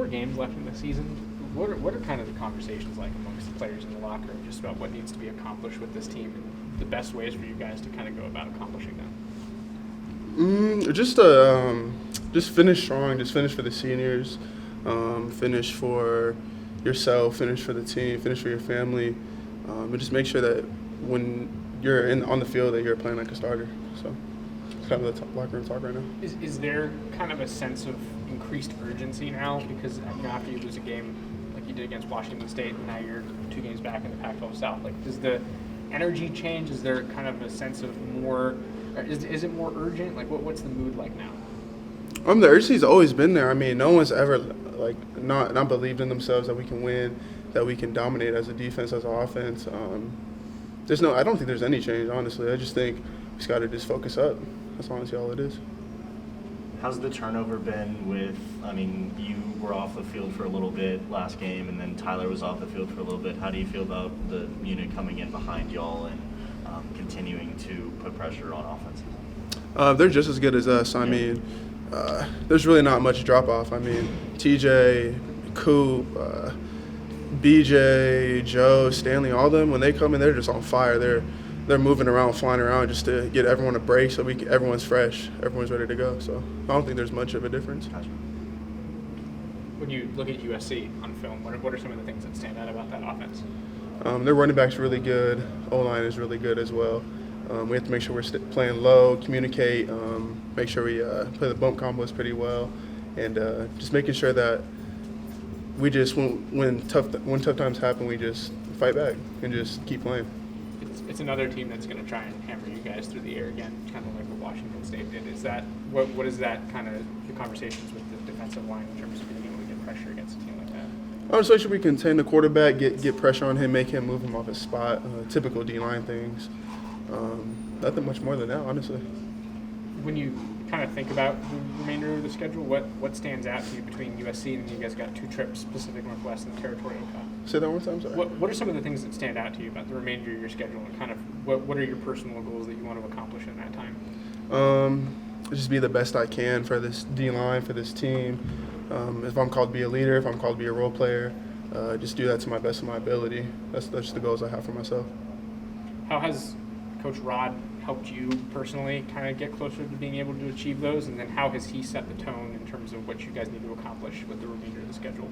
4 games left in the season. What are kind of the conversations like amongst the players in the locker room just about what needs to be accomplished with this team and the best ways for you guys to kind of go about accomplishing that? Just finish strong. Just finish for the seniors. Finish for yourself. Finish for the team. Finish for your family. And just make sure that when you're on the field that you're playing like a starter. So it's kind of the locker room talk right now. Is there kind of a sense of increased urgency now because after you lose a game like you did against Washington State and now you're 2 games back in the Pac-12 South, like does the energy change? Is there kind of a sense of more? Is it more urgent? Like what's the mood like now? The urgency's always been there. I mean, no one's ever not believed in themselves that we can win, that we can dominate as a defense, as an offense. I don't think there's any change, honestly. I just think we just got to just focus up. That's honestly all it is. How's the turnover been with, you were off the field for a little bit last game, and then Tyler was off the field for a little bit. How do you feel about the unit coming in behind y'all and continuing to put pressure on offenses? They're just as good as us. I mean, there's really not much drop-off. I mean, TJ, Coop, BJ, Joe, Stanley, all of them, when they come in, they're just on fire. They're moving around, flying around just to get everyone a break so everyone's fresh, everyone's ready to go. So I don't think there's much of a difference. Gotcha. When you look at USC on film, what are some of the things that stand out about that offense? Their running back's really good. O-line is really good as well. We have to make sure we're playing low, communicate, make sure we play the bump combos pretty well, and just making sure that we just, when tough times happen, we just fight back and just keep playing. It's another team that's going to try and hammer you guys through the air again, kind of like what Washington State did. Is that what is that kind of the conversations with the defensive line in terms of being able to get pressure against a team like that? Honestly, should we contain the quarterback, get pressure on him, make him move him off his spot, typical D-line things. Nothing much more than that, honestly. When you kind of think about the remainder of the schedule, what stands out to you between USC and you guys got 2 trips, Pacific Northwest and the Territorial Cup? Say that one more time, sorry. What are some of the things that stand out to you about the remainder of your schedule and kind of what are your personal goals that you want to accomplish in that time? Just be the best I can for this D-line, for this team. If I'm called to be a leader, if I'm called to be a role player, just do that to my best of my ability. That's just the goals I have for myself. How has Coach Rod helped you personally kind of get closer to being able to achieve those, and then how has he set the tone in terms of what you guys need to accomplish with the remainder of the schedule?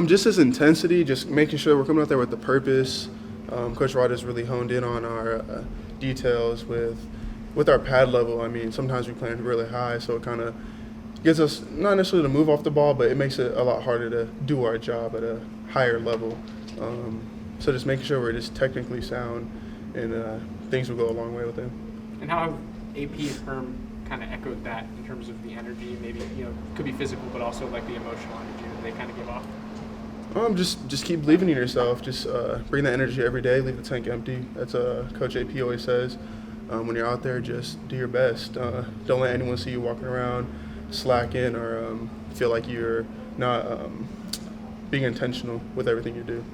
Just his intensity, just making sure we're coming out there with the purpose. Coach Rod has really honed in on our details with our pad level. I mean, sometimes we play really high, so it kind of gets us not necessarily to move off the ball, but it makes it a lot harder to do our job at a higher level. So just making sure we're just technically sound, and things will go a long way with him. And how have AP and Herm kind of echoed that in terms of the energy? Maybe could be physical, but also like the emotional energy that they kind of give off. Just keep believing in yourself. Just bring that energy every day. Leave the tank empty. That's Coach AP always says. When you're out there, just do your best. Don't let anyone see you walking around slacking or feel like you're not being intentional with everything you do.